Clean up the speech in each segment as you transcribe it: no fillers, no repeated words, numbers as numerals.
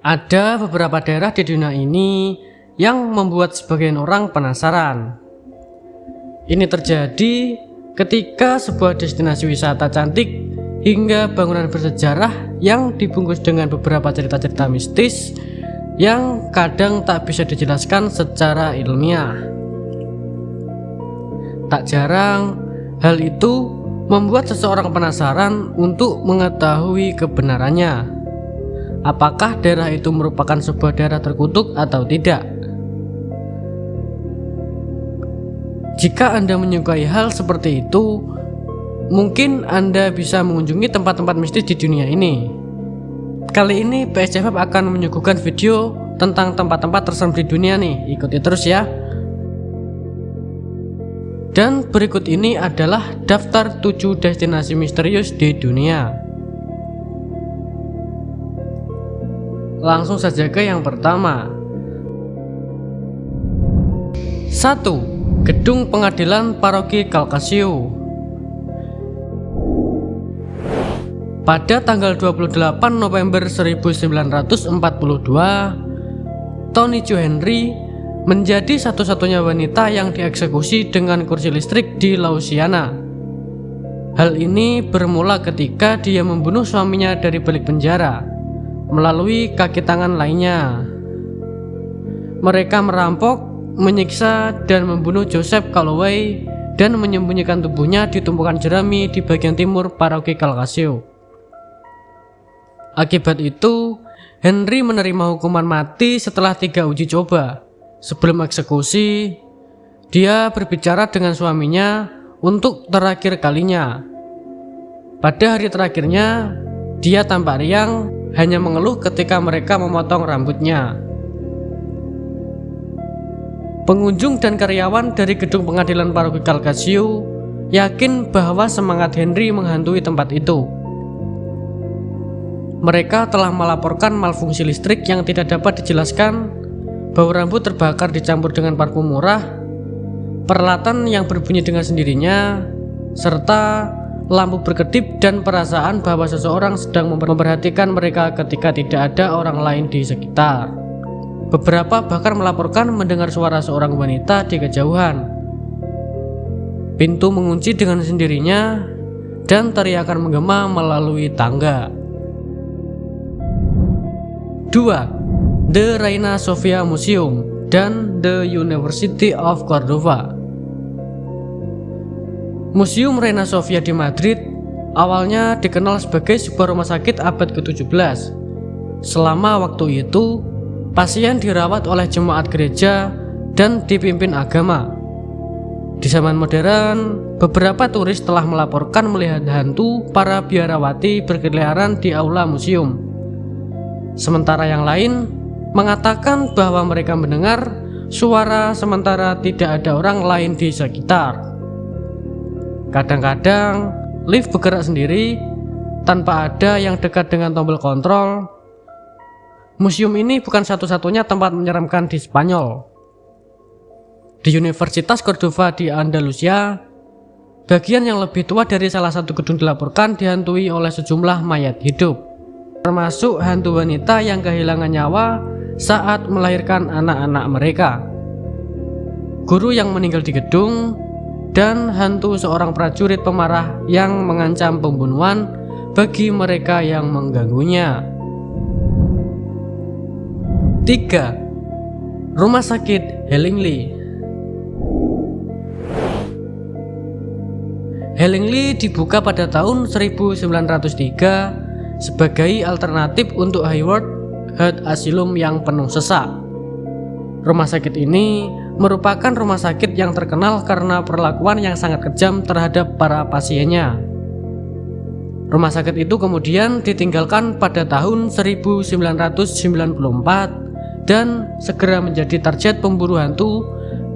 Ada beberapa daerah di dunia ini yang membuat sebagian orang penasaran. Ini terjadi ketika sebuah destinasi wisata cantik hingga bangunan bersejarah yang dibungkus dengan beberapa cerita-cerita mistis yang kadang tak bisa dijelaskan secara ilmiah. Tak jarang, hal itu membuat seseorang penasaran untuk mengetahui kebenarannya. Apakah daerah itu merupakan sebuah daerah terkutuk atau tidak? Jika Anda menyukai hal seperti itu, mungkin Anda bisa mengunjungi tempat-tempat mistis di dunia ini. Kali ini PSCFF akan menyuguhkan video tentang tempat-tempat terserem di dunia nih. Ikuti terus ya. Dan berikut ini adalah daftar 7 destinasi misterius di dunia. Langsung saja ke yang pertama. 1. Gedung Pengadilan Paroki Calcasieu. Pada tanggal 28 November 1942, Toni Jo Henry menjadi satu-satunya wanita yang dieksekusi dengan kursi listrik di Louisiana. Hal ini bermula ketika dia membunuh suaminya dari balik penjara melalui kaki tangan lainnya. Mereka merampok, menyiksa, dan membunuh Joseph Calloway dan menyembunyikan tubuhnya di tumpukan jerami di bagian timur Paroki Calcasieu. Akibat itu, Henry menerima hukuman mati setelah 3 uji coba. Sebelum eksekusi, dia berbicara dengan suaminya untuk terakhir kalinya. Pada hari terakhirnya, dia tampak riang, hanya mengeluh ketika mereka memotong rambutnya. Pengunjung dan karyawan dari gedung pengadilan Paroki Calcasieu yakin bahwa semangat Henry menghantui tempat itu. Mereka telah melaporkan malfungsi listrik yang tidak dapat dijelaskan, bau rambut terbakar dicampur dengan parfum murah, peralatan yang berbunyi dengan sendirinya, serta lampu berkedip dan perasaan bahwa seseorang sedang memperhatikan mereka ketika tidak ada orang lain di sekitar. Beberapa bahkan melaporkan mendengar suara seorang wanita di kejauhan. Pintu mengunci dengan sendirinya dan teriakan menggema melalui tangga. 2. The Reina Sofia Museum dan The University of Cordova. Museum Reina Sofia di Madrid awalnya dikenal sebagai sebuah rumah sakit abad ke-17. Selama waktu itu, pasien dirawat oleh jemaat gereja dan dipimpin agama. Di zaman modern, beberapa turis telah melaporkan melihat hantu para biarawati berkeliaran di aula museum. Sementara yang lain mengatakan bahwa mereka mendengar suara sementara tidak ada orang lain di sekitar. Kadang-kadang lift bergerak sendiri tanpa ada yang dekat dengan tombol kontrol. Museum ini bukan satu-satunya tempat menyeramkan di Spanyol. Di Universitas Cordova di Andalusia, bagian yang lebih tua dari salah satu gedung dilaporkan dihantui oleh sejumlah mayat hidup, termasuk hantu wanita yang kehilangan nyawa saat melahirkan anak-anak mereka, guru yang meninggal di gedung, dan hantu seorang prajurit pemarah yang mengancam pembunuhan bagi mereka yang mengganggunya. 3. Rumah Sakit Hellingly. Hellingly dibuka pada tahun 1903 sebagai alternatif untuk Hayward Heart Asylum yang penuh sesak. Rumah sakit ini merupakan rumah sakit yang terkenal karena perlakuan yang sangat kejam terhadap para pasiennya. Rumah sakit itu kemudian ditinggalkan pada tahun 1994 dan segera menjadi target pemburu hantu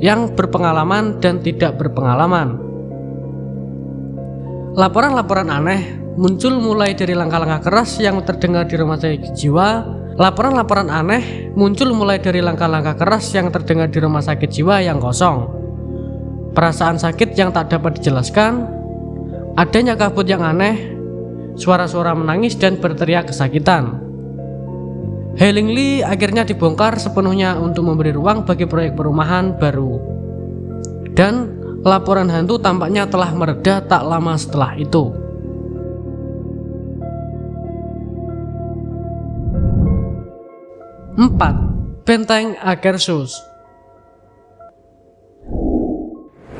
yang berpengalaman dan tidak berpengalaman. Laporan-laporan aneh muncul mulai dari langkah-langkah keras yang terdengar di rumah sakit jiwa. Laporan-laporan aneh muncul mulai dari langkah-langkah keras yang terdengar di rumah sakit jiwa yang kosong, perasaan sakit yang tak dapat dijelaskan, adanya kabut yang aneh, suara-suara menangis dan berteriak kesakitan. Hellingly akhirnya dibongkar sepenuhnya untuk memberi ruang bagi proyek perumahan baru. Dan laporan hantu tampaknya telah mereda tak lama setelah itu. 4. Benteng Akershus.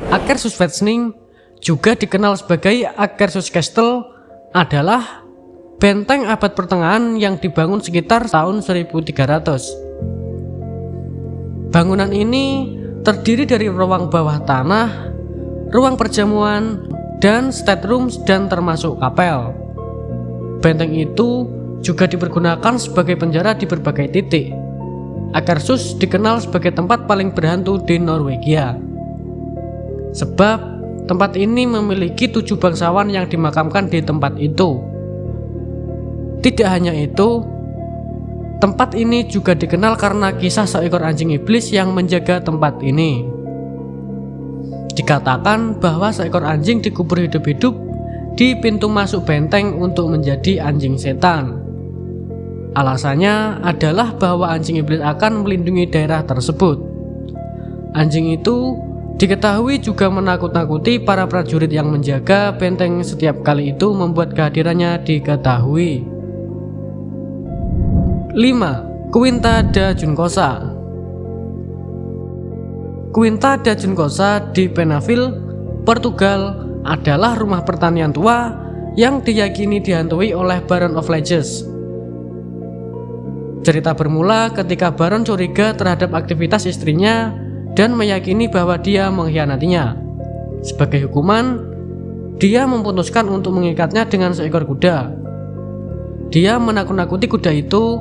Akershus Festning, juga dikenal sebagai Akershus Castle, adalah benteng abad pertengahan yang dibangun sekitar tahun 1300. Bangunan ini terdiri dari ruang bawah tanah, ruang perjamuan, dan staterooms dan termasuk kapel. Benteng itu juga dipergunakan sebagai penjara di berbagai titik. Akershus dikenal sebagai tempat paling berhantu di Norwegia, sebab tempat ini memiliki 7 bangsawan yang dimakamkan di tempat itu. Tidak hanya itu, tempat ini juga dikenal karena kisah seekor anjing iblis yang menjaga tempat ini. Dikatakan bahwa seekor anjing dikubur hidup-hidup di pintu masuk benteng untuk menjadi anjing setan. Alasannya adalah bahwa anjing iblis akan melindungi daerah tersebut. Anjing itu diketahui juga menakut-nakuti para prajurit yang menjaga benteng setiap kali itu membuat kehadirannya diketahui. 5. Quinta da Juncosa. Quinta da Juncosa di Penaville, Portugal adalah rumah pertanian tua yang diyakini dihantui oleh Baron of Leges. Cerita bermula ketika Baron curiga terhadap aktivitas istrinya dan meyakini bahwa dia mengkhianatinya. Sebagai hukuman, dia memutuskan untuk mengikatnya dengan seekor kuda. Dia menakut-nakuti kuda itu,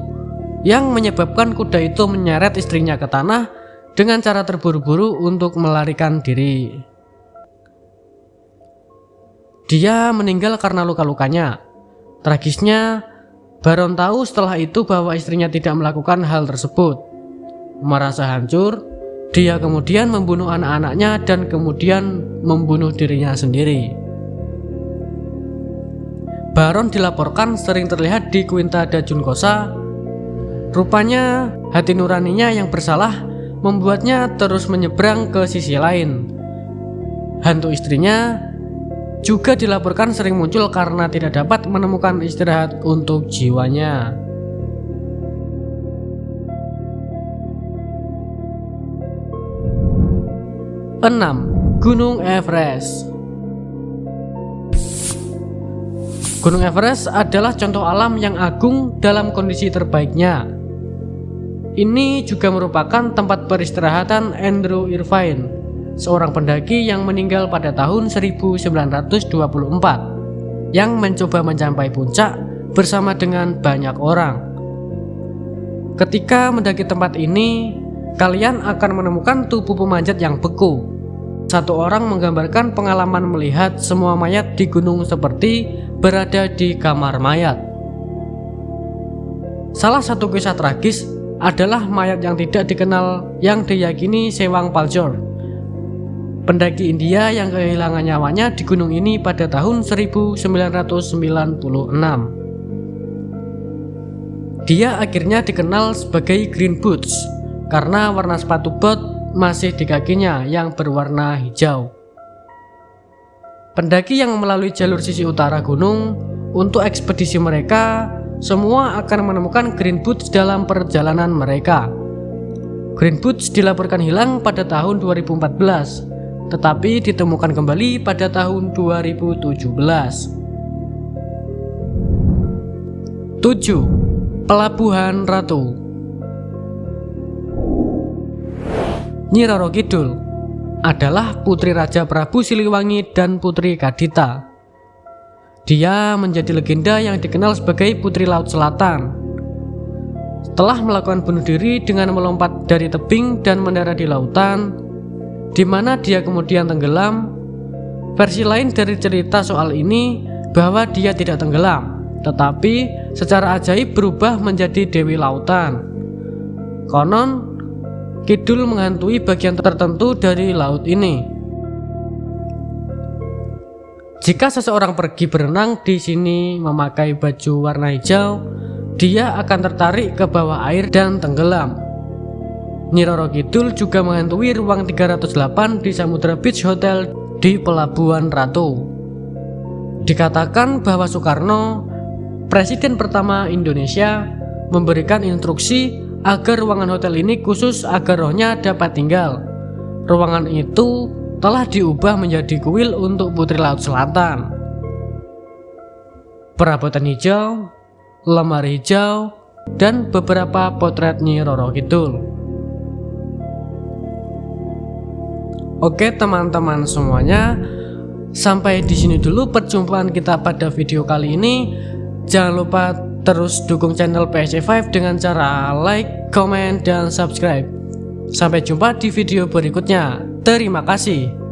yang menyebabkan kuda itu menyeret istrinya ke tanah dengan cara terburu-buru untuk melarikan diri. Dia meninggal karena luka-lukanya. Tragisnya, Baron tahu setelah itu bahwa istrinya tidak melakukan hal tersebut. Merasa hancur, dia kemudian membunuh anak-anaknya dan kemudian membunuh dirinya sendiri. Baron dilaporkan sering terlihat di Quinta da Juncosa. Rupanya hati nuraninya yang bersalah membuatnya terus menyeberang ke sisi lain. Hantu istrinya juga dilaporkan sering muncul karena tidak dapat menemukan istirahat untuk jiwanya. Enam, Gunung Everest. Gunung Everest adalah contoh alam yang agung dalam kondisi terbaiknya. Ini juga merupakan tempat peristirahatan Andrew Irvine, seorang pendaki yang meninggal pada tahun 1924, yang mencoba mencapai puncak bersama dengan banyak orang. Ketika mendaki tempat ini, kalian akan menemukan tubuh pemanjat yang beku. Satu orang menggambarkan pengalaman melihat semua mayat di gunung seperti berada di kamar mayat. Salah satu kisah tragis adalah mayat yang tidak dikenal yang diyakini Sewang Palchor, pendaki India yang kehilangan nyawanya di gunung ini pada tahun 1996. Dia akhirnya dikenal sebagai Green Boots karena warna sepatu bot masih di kakinya yang berwarna hijau. Pendaki yang melalui jalur sisi utara gunung untuk ekspedisi mereka semua akan menemukan Green Boots dalam perjalanan mereka. Green Boots dilaporkan hilang pada tahun 2014, tetapi ditemukan kembali pada tahun 2017. 7. Pelabuhan Ratu. Nyi Roro Kidul adalah putri Raja Prabu Siliwangi dan Putri Kadita. Dia menjadi legenda yang dikenal sebagai Putri Laut Selatan. Setelah melakukan bunuh diri dengan melompat dari tebing dan mendarat di lautan, di mana dia kemudian tenggelam, versi lain dari cerita soal ini bahwa dia tidak tenggelam, tetapi secara ajaib berubah menjadi Dewi Lautan. Konon, Kidul menghantui bagian tertentu dari laut ini. Jika seseorang pergi berenang di sini memakai baju warna hijau, dia akan tertarik ke bawah air dan tenggelam. Nyi Roro Kidul juga menghantui ruang 308 di Samudra Beach Hotel di Pelabuhan Ratu. Dikatakan bahwa Soekarno, Presiden pertama Indonesia, memberikan instruksi agar ruangan hotel ini khusus agar rohnya dapat tinggal. Ruangan itu telah diubah menjadi kuil untuk Putri Laut Selatan. Perabotan hijau, lemari hijau, dan beberapa potret Nyi Roro Kidul. Oke teman-teman semuanya, sampai di sini dulu perjumpaan kita pada video kali ini. Jangan lupa terus dukung channel PSC5 dengan cara like, comment, dan subscribe. Sampai jumpa di video berikutnya. Terima kasih.